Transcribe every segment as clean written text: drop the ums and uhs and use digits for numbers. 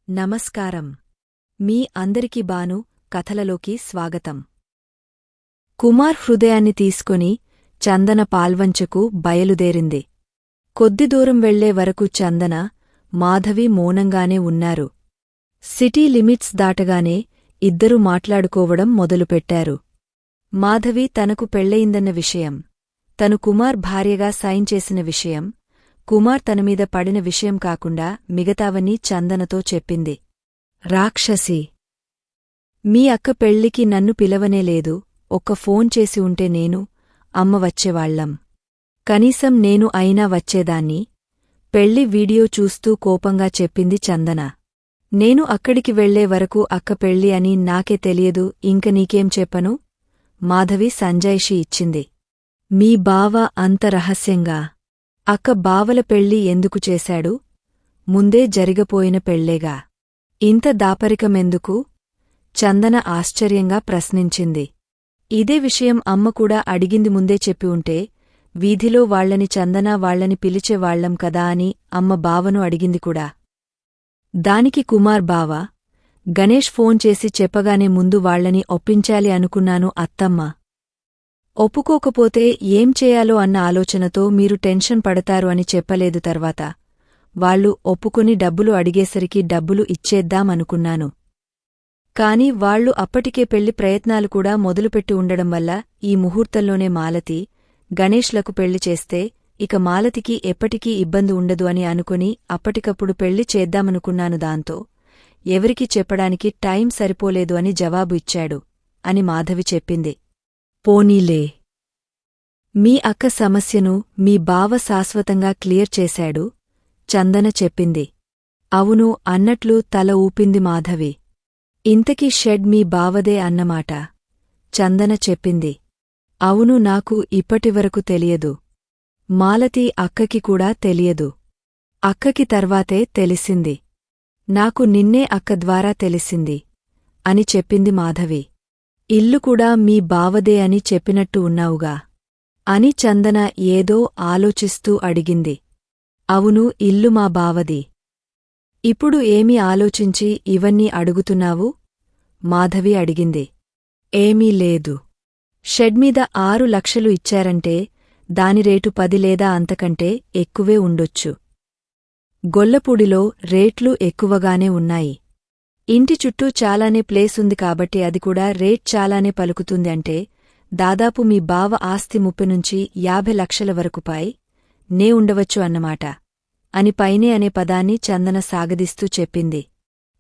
నమస్కారం. మీ అందరికీ బాను కథలలోకి స్వాగతం. కుమార్ హృదయాన్ని తీసుకొని చందన పాల్వంచకు బయలుదేరింది. కొద్ది దూరం వెళ్లే వరకు చందన, మాధవి మౌనంగానే ఉన్నారు. సిటీ లిమిట్స్ దాటగానే ఇద్దరూ మాట్లాడుకోవడం మొదలుపెట్టారు. మాధవి తనకు పెళ్లయిందన్న విషయం, తను కుమార్ భార్యగా సైన్ చేసిన విషయం, కుమార్ తనమీద పడిన విషయం కాకుండా మిగతావన్నీ చందనతో చెప్పింది. రాక్షసి! మీ అక్క పెళ్లికి నన్ను పిలవనేలేదు. ఒక్క ఫోన్ చేసి ఉంటే నేను, అమ్మ వచ్చేవాళ్లం. కనీసం నేను అయినా వచ్చేదాన్ని. పెళ్లి వీడియో చూస్తూ కోపంగా చెప్పింది చందన. నేను అక్కడికి వెళ్లే వరకు అక్క పెళ్లి అని నాకే తెలియదు. ఇంక నీకేం చెప్పను? మాధవి సంజాయిషీ ఇచ్చింది. మీ బావ అంత రహస్యంగా అక్క బావల పెళ్లి ఎందుకు చేశాడు? ముందే జరిగపోయిన పెళ్లేగా. ఇంత దాపరికమెందుకు? చందన ఆశ్చర్యంగా ప్రశ్నించింది. ఇదే విషయం అమ్మ కూడా అడిగింది. ముందే చెప్పి ఉంటే వీధిలో వాళ్లని చందన వాళ్లని పిలిచేవాళ్లం కదా అని అమ్మ బావను అడిగింది కూడా. దానికి కుమార్ బావ, గణేష్ ఫోన్ చేసి చెప్పగానే ముందు వాళ్లని ఒప్పించాలి అనుకున్నాను అత్తమ్మ. ఒప్పుకోకపోతే ఏం చేయాలో అన్న ఆలోచనతో మీరు టెన్షన్ పడతారు అని చెప్పలేదు. తర్వాత వాళ్లు ఒప్పుకుని డబ్బులు అడిగేసరికి డబ్బులు ఇచ్చేద్దామనుకున్నాను. కాని వాళ్లు అప్పటికే పెళ్లి ప్రయత్నాలు కూడా మొదలుపెట్టి ఉండడం వల్ల ఈ ముహూర్తంలోనే మాలతి, గణేష్లకు పెళ్లి చేస్తే ఇక మాలతికి ఎప్పటికీ ఇబ్బంది ఉండదు అని అనుకుని అప్పటికప్పుడు పెళ్లి చేద్దామనుకున్నాను. దాంతో ఎవరికీ చెప్పడానికి టైం సరిపోలేదు అని జవాబు ఇచ్చాడు అని మాధవి చెప్పింది. పోనీలే, మీ అక్క సమస్యను మీ బావ శాశ్వతంగా క్లియర్ చేశాడు, చందన చెప్పింది. అవును అన్నట్లు తల ఊపింది మాధవి. ఇంతకీ షెడ్ మీ బావదే అన్నమాట, చందన చెప్పింది. అవును, నాకు ఇప్పటివరకు తెలియదు. మాలతి అక్కకి కూడా తెలియదు. అక్కకి తర్వాతే తెలిసింది. నాకు నిన్నే అక్క ద్వారా తెలిసింది అని చెప్పింది మాధవి. ఇల్లు కూడా మీ బావదే అని చెప్పినట్టు ఉన్నావుగా అని చందన ఏదో ఆలోచిస్తూ అడిగింది. అవును, ఇల్లు మా బావది. ఇప్పుడు ఏమి ఆలోచించి ఇవన్నీ అడుగుతున్నావు? మాధవి అడిగింది. ఏమీ లేదు. షెడ్మీద 6 లక్షలు ఇచ్చారంటే దాని రేటు 10 లేదా అంతకంటే ఎక్కువే ఉండొచ్చు. గొల్లపూడిలో రేట్లు ఎక్కువగానే ఉన్నాయి. ఇంటి చుట్టూ చాలానే ప్లేసుంది కాబట్టి అది కూడా రేట్ చాలానే పలుకుతుంది. అంటే దాదాపు మీ బావ ఆస్తి 30 నుంచి 50 లక్షల వరకు నే ఉండవచ్చు అన్నమాట అని పైనే అనే పదాన్ని చందన సాగదీస్తూ చెప్పింది.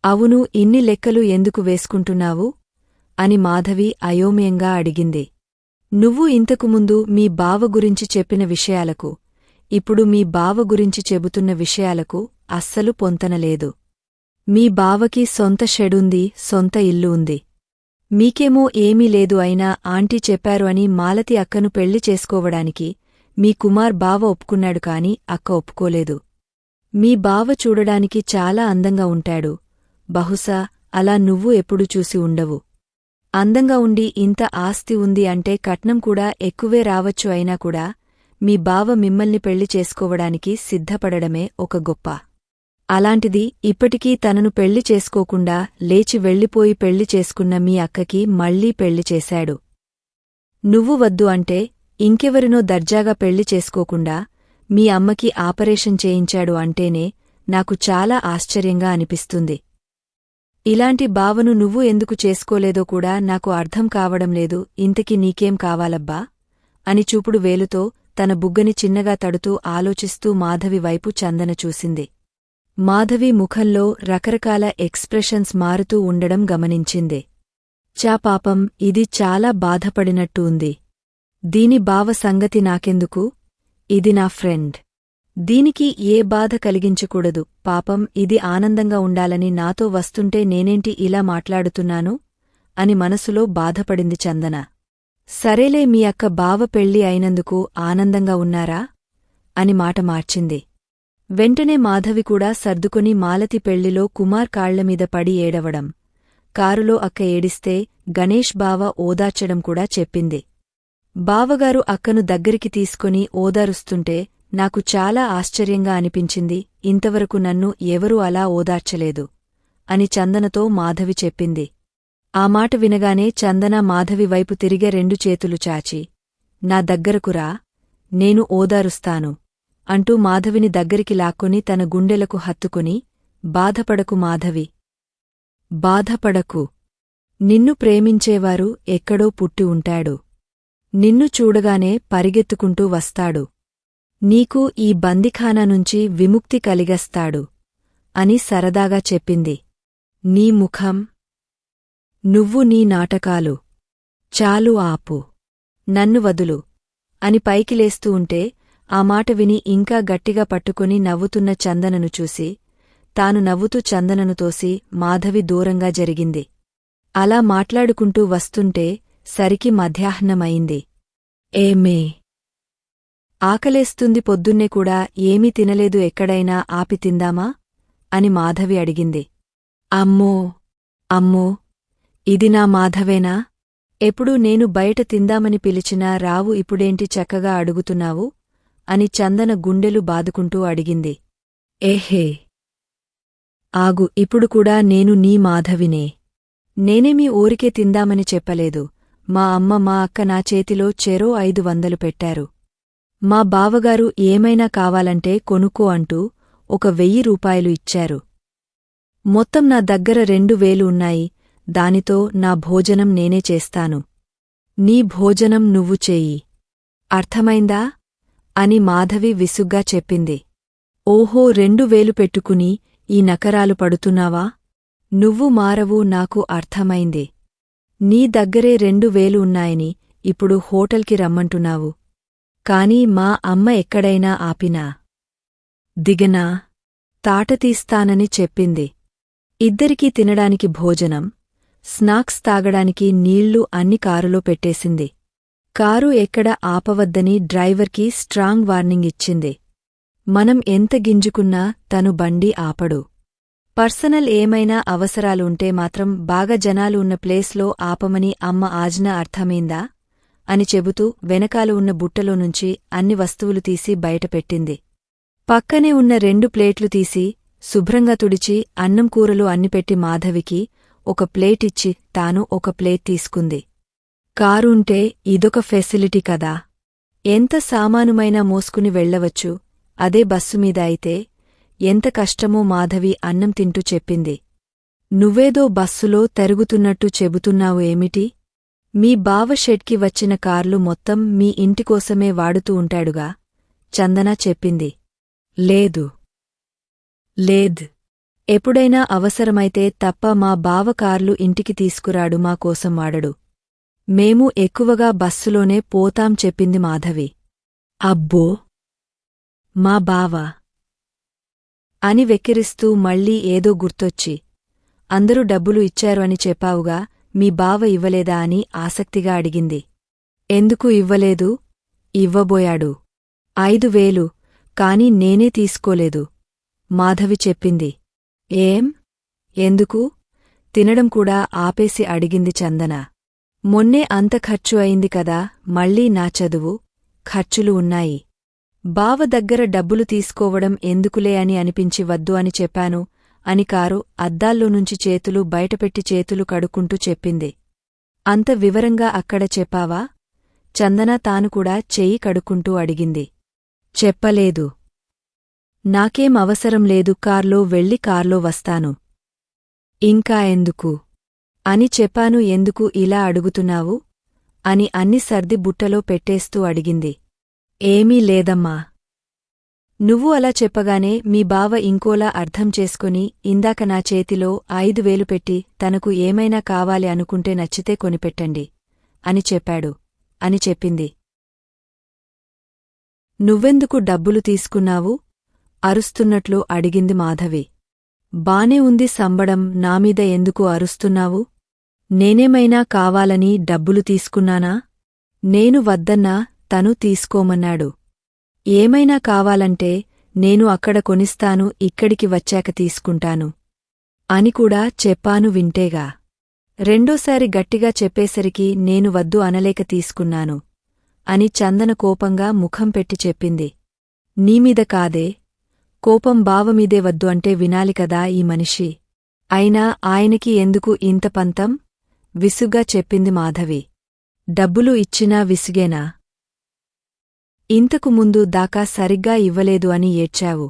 అవును, ఇన్ని లెక్కలు ఎందుకు వేసుకుంటున్నావు అని మాధవి అయోమయంగా అడిగింది. నువ్వు ఇంతకుముందు మీ బావ గురించి చెప్పిన విషయాలకు, ఇప్పుడు మీ బావ గురించి చెబుతున్న విషయాలకు అస్సలు పొంతనలేదు. మీ బావకి సొంత షెడుంది, సొంత ఇల్లు ఉంది. మీకేమో ఏమీ లేదు. అయినా ఆంటీ చెప్పారు అని మాలతి అక్కను పెళ్లి చేసుకోవడానికి మీ కుమార్ బావ ఒప్పుకున్నాడు కాని అక్క ఒప్పుకోలేదు. మీ బావ చూడడానికి చాలా అందంగా ఉంటాడు. బహుశా అలా నువ్వు ఎప్పుడు చూసి ఉండవు. అందంగా ఉండి ఇంత ఆస్తి ఉంది అంటే కట్నం కూడా ఎక్కువే రావచ్చు. అయినా కూడా మీ బావ మిమ్మల్ని పెళ్లి చేసుకోవడానికి సిద్ధపడడమే ఒక గొప్ప. అలాంటిది ఇప్పటికీ తనను పెళ్లి చేసుకోకుండా లేచి వెళ్ళిపోయి పెళ్లి చేసుకున్న మీ అక్కకి మళ్లీ పెళ్లి చేశాడు. నువ్వు వద్దు అంటే ఇంకెవరినో దర్జాగా పెళ్లి చేసుకోకుండా మీ అమ్మకి ఆపరేషన్ చేయించాడు అంటేనే నాకు చాలా ఆశ్చర్యంగా అనిపిస్తుంది. ఇలాంటి బావను నువ్వు ఎందుకు చేసుకోలేదో కూడా నాకు అర్థం కావడంలేదు. ఇంతకీ నీకేం కావాలబ్బా అని చూపుడు వేలుతో తన బుగ్గని చిన్నగా తడుతూ ఆలోచిస్తూ మాధవి వైపు చందన చూసింది. మాధవి ముఖంలో రకరకాల ఎక్స్ప్రెషన్స్ మారుతూ ఉండడం గమనించింది. పాపం, ఇది చాలా బాధపడినట్టు ఉంది. దీని బావ సంగతి నాకెందుకు? ఇది నా ఫ్రెండ్. దీనికి ఏ బాధ కలిగించకూడదు. పాపం, ఇది ఆనందంగా ఉండాలని నాతో వస్తుంటే నేనేంటి ఇలా మాట్లాడుతున్నాను అని మనసులో బాధపడింది చందన. సరేలే, మీ అక్క బావ పెళ్లి అయినందుకు ఆనందంగా ఉన్నారా అని మాట మార్చింది. వెంటనే మాధవి కూడా సర్దుకుని మాలతి పెళ్లిలో కుమార్ కాళ్లమీద పడి ఏడవడం, కారులో అక్క ఏడిస్తే గణేష్ బావ ఓదార్చడం కూడా చెప్పింది. బావగారు అక్కను దగ్గరికి తీసుకొని ఓదారుస్తుంటే నాకు చాలా ఆశ్చర్యంగా అనిపించింది. ఇంతవరకు నన్ను ఎవరూ అలా ఓదార్చలేదు అని చందనతో మాధవి చెప్పింది. ఆ మాట వినగానే చందన మాధవి వైపు తిరిగే రెండు చేతులు చాచి, నా దగ్గరకు రా, నేను ఓదారుస్తాను అంటూ మాధవిని దగ్గరికి లాక్కొని తన గుండెలకు హత్తుకుని, బాధపడకు మాధవి, బాధపడకు. నిన్ను ప్రేమించేవారు ఎక్కడో పుట్టి ఉంటాడు. నిన్ను చూడగానే పరిగెత్తుకుంటూ వస్తాడు. నీకు ఈ బందిఖానా నుంచి విముక్తి కలిగస్తాడు అని సరదాగా చెప్పింది. నీ ముఖం, నువ్వు నీ నాటకాలు, చాలు ఆపు, నన్ను వదులు అని పైకి లేస్తూ ఉంటే ఆ మాట విని ఇంకా గట్టిగా పట్టుకుని నవ్వుతున్న చందనను చూసి తాను నవ్వుతూ చందనను తోసి మాధవి దూరంగా జరిగింది. అలా మాట్లాడుకుంటూ వస్తుంటే సరికి మధ్యాహ్నమయింది. ఏమే, ఆకలేస్తుంది, పొద్దున్నే కూడా ఏమీ తినలేదు, ఎక్కడైనా ఆపి తిందామా అని మాధవి అడిగింది. అమ్మో అమ్మో, ఇది నా మాధవేనా? ఎప్పుడూ నేను బయట తిందామని పిలిచినా రావు, ఇప్పుడేంటి చక్కగా అడుగుతున్నావు అని చందన గుండెలు బాదుకుంటూ అడిగింది. ఏహే, ఆగు, ఇప్పుడు కూడా నేను నీ మాధవినే. నేనేమీ ఊరికే తిందామని చెప్పలేదు. మా అమ్మ మా అక్క నా చేతిలో చెరో 500 పెట్టారు. మా బావగారు ఏమైనా కావాలంటే కొనుక్కో అంటూ ఒక 1000 రూపాయలు ఇచ్చారు. మొత్తం నా దగ్గర 2000 ఉన్నాయి. దానితో నా భోజనం నేనే చేస్తాను. నీ భోజనం నువ్వు చేయి. అర్థమైందా అని మాధవి విసుగ్గా చెప్పింది. ఓహో, 2000 పెట్టుకుని ఈ నకరాలు పడుతున్నావా? నువ్వు మారవు, నాకు అర్థమైంది. నీ దగ్గరే 2000 ఉన్నాయని ఇప్పుడు హోటల్కి రమ్మంటున్నావు. కాని మా అమ్మ ఎక్కడైనా ఆపినా దిగనా తాటతీస్తానని చెప్పింది. ఇద్దరికీ తినడానికి భోజనం, స్నాక్స్ తాగడానికి నీళ్లు అన్ని కారులో పెట్టేసింది. కారు ఎక్కడ ఆపవద్దని డ్రైవర్కి స్ట్రాంగ్ వార్నింగ్ ఇచ్చింది. మనం ఎంత గింజుకున్నా తను బండి ఆపడు. పర్సనల్ ఏమైనా అవసరాలు ఉంటే మాత్రం బాగా జనాలు ఉన్న ప్లేస్లో ఆపమని అమ్మ ఆజ్ఞ అర్థమైందా అని చెబుతూ వెనకాల ఉన్న బుట్టలో నుంచి అన్ని వస్తువులు తీసి బయటపెట్టింది. పక్కనే ఉన్న 2 ప్లేట్లు తీసి శుభ్రంగా తుడిచి అన్నం కూరలు అన్ని పెట్టి మాధవికి ఒక ప్లేట్ ఇచ్చి తాను ఒక ప్లేట్ తీసుకుంది. కారుంటే ఇదొక ఫెసిలిటీ కదా, ఎంత సామానుమైనా మోసుకుని వెళ్లవచ్చు. అదే బస్సు మీద అయితే ఎంత కష్టమో మాధవి అన్నం తింటూ చెప్పింది. నువ్వేదో బస్సులో తరుగుతున్నట్టు చెబుతున్నావు ఏమిటి? మీ బావ షెడ్కి వచ్చిన కార్లు మొత్తం మీ ఇంటికోసమే వాడుతూ ఉంటాడుగా చందన చెప్పింది. లేదు లేదు, ఎప్పుడైనా అవసరమైతే తప్ప మా బావ కార్లు ఇంటికి తీసుకురాడు, మా కోసం వాడడు. మేము ఎక్కువగా బస్సులోనే పోతాం చెప్పింది మాధవి. అబ్బో, మా బావ అని వెక్కిరిస్తూ మళ్ళీ ఏదో గుర్తొచ్చి, అందరూ డబ్బులు ఇచ్చారు అని చెప్పావుగా, మీ బావ ఇవ్వలేదా అని ఆసక్తిగా అడిగింది. ఎందుకు ఇవ్వలేదు? ఇవ్వబోయాడు 5000, కాని నేనే తీసుకోలేదు మాధవి చెప్పింది. ఏం? ఎందుకు? తినడం కూడా ఆపేసి అడిగింది చందన. మొన్నే అంత ఖర్చు అయింది కదా, మళ్ళీ నా చదువు ఖర్చులు ఉన్నాయి. బావ దగ్గర డబ్బులు తీసుకోవడం ఎందుకులే అని అనిపించి వద్దు అని చెప్పాను అని కారు అద్దాల్లోనుంచి చేతులు బయటపెట్టి చేతులు కడుక్కుంటూ చెప్పింది. అంత వివరంగా అక్కడ చెప్పావా? చందన తాను కూడా చెయ్యి కడుక్కుంటూ అడిగింది. చెప్పలేదు. నాకేం అవసరం లేదు, కార్లో వెళ్ళి కార్లో వస్తాను. ఇంకా ఎందుకు అని చెప్పాను. ఎందుకు ఇలా అడుగుతున్నావు అని అన్ని సర్ది బుట్టలో పెట్టేస్తూ అడిగింది. ఏమీ లేదమ్మా. నువ్వు అలా చెప్పగానే మీ బావ ఇంకోలా అర్థం చేసుకుని ఇందాక నా చేతిలో 5000 పెట్టి తనకు ఏమైనా కావాలి అనుకుంటే నచ్చితే కొనిపెట్టండి అని చెప్పాడు అని చెప్పింది. నువ్వెందుకు డబ్బులు తీసుకున్నావు? అరుస్తున్నట్లు అడిగింది మాధవి. బానే ఉంది సంబడం, నామీద ఎందుకు అరుస్తున్నావు? నేనేమైనా కావాలని డబ్బులు తీసుకున్నానా? నేను వద్దన్నా తను తీసుకోమన్నాడు. ఏమైనా కావాలంటే నేను అక్కడ కొనిస్తాను, ఇక్కడికి వచ్చాక తీసుకుంటాను అని కూడా చెప్పాను, వింటేగా. రెండోసారి గట్టిగా చెప్పేసరికి నేను వద్దు అనలేక తీసుకున్నాను అని చందన కోపంగా ముఖం పెట్టి చెప్పింది. నీమీద కాదే కోపం, బావమీదే వద్దు అంటే వినాలి కదా ఈ మనిషి అయినా ఆయనకి ఎందుకు ఇంత పంతం? విసుగ్గా చెప్పింది మాధవి. డబ్బులు ఇచ్చినా విసిగేనా? ఇంతకు ముందు దాకా సరిగ్గా ఇవ్వలేదు అని ఏడ్చావు.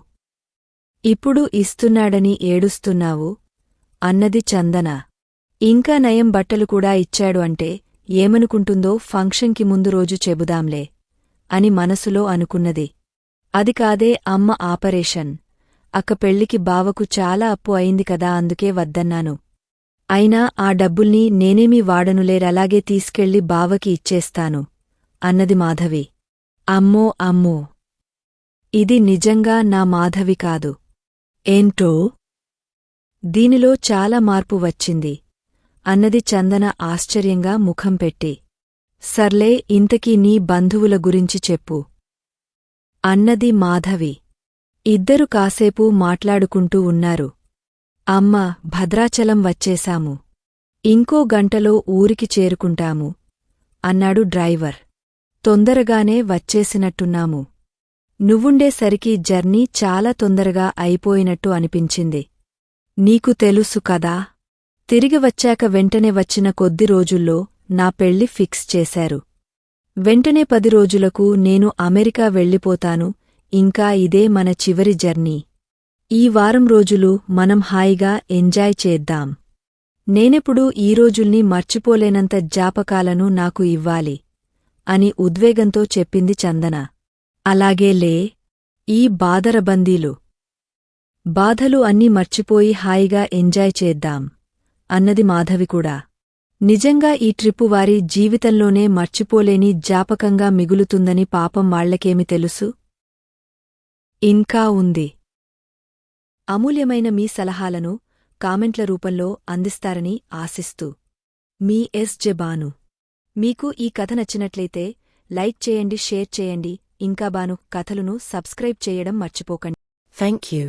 ఇప్పుడు ఇస్తున్నాడని ఏడుస్తున్నావు అన్నది చందన. ఇంకా నయం బట్టలు కూడా ఇచ్చాడు అంటే ఏమనుకుంటుందో ఫంక్షన్కి ముందు రోజు చెబుదాంలే అని మనసులో అనుకున్నది. అది కాదే అమ్మ ఆపరేషన్. అక్క పెళ్లికి బావకు చాలా అప్పు అయింది కదా, అందుకే వద్దన్నాను. అయినా ఆ డబ్బుల్ని నేనేమీ వాడనులేరలాగే తీసుకెళ్లి బావకి ఇచ్చేస్తాను అన్నది మాధవి. అమ్మో అమ్మో, ఇది నిజంగా నా మాధవి కాదు. ఏంటో? దీనిలో చాలా మార్పు వచ్చింది అన్నది చందన ఆశ్చర్యంగా ముఖం పెట్టి. సర్లే, ఇంతకీ నీ బంధువుల గురించి చెప్పు అన్నది మాధవి. ఇద్దరు కాసేపు మాట్లాడుకుంటూ ఉన్నారు. అమ్మ, భద్రాచలం వచ్చేశాము. ఇంకో గంటలో ఊరికి చేరుకుంటాము అన్నాడు డ్రైవర్. తొందరగానే వచ్చేసినట్టున్నాము. నువ్వుండేసరికి జర్నీ చాలా తొందరగా అయిపోయినట్టు అనిపించింది. నీకు తెలుసు కదా, తిరిగి వచ్చాక వెంటనే వచ్చిన కొద్ది రోజుల్లో నా పెళ్లి ఫిక్స్ చేశారు. వెంటనే 10 రోజులకు నేను అమెరికా వెళ్ళిపోతాను. ఇంకా ఇదే మన చివరి జర్నీ. ఈ వారం రోజులు మనం హాయిగా ఎంజాయ్ చేద్దాం. నేనెప్పుడూ ఈ రోజుల్ని మర్చిపోలేనంత జ్ఞాపకాలను నాకు ఇవ్వాలి అని ఉద్వేగంతో చెప్పింది చందన. అలాగేలే, ఈ బాదరబందీలు బాధలు అన్నీ మర్చిపోయి హాయిగా ఎంజాయ్ చేద్దాం అన్నది మాధవి కూడా. నిజంగా ఈ ట్రిప్పు వారి జీవితంలోనే మర్చిపోలేని జ్ఞాపకంగా మిగులుతుందని పాపం వాళ్లకేమి తెలుసు? ఇంకా ఉంది. అమూల్యమైన మీ సలహాలను కామెంట్ల రూపంలో అందిస్తారని ఆశిస్తూ మీ ఎస్.జె. బాను. మీకు ఈ కథ నచ్చినట్లయితే లైక్ చేయండి, షేర్ చేయండి. ఇంకా బాను కథలను సబ్స్క్రైబ్ చేయడం మర్చిపోకండి. Thank you.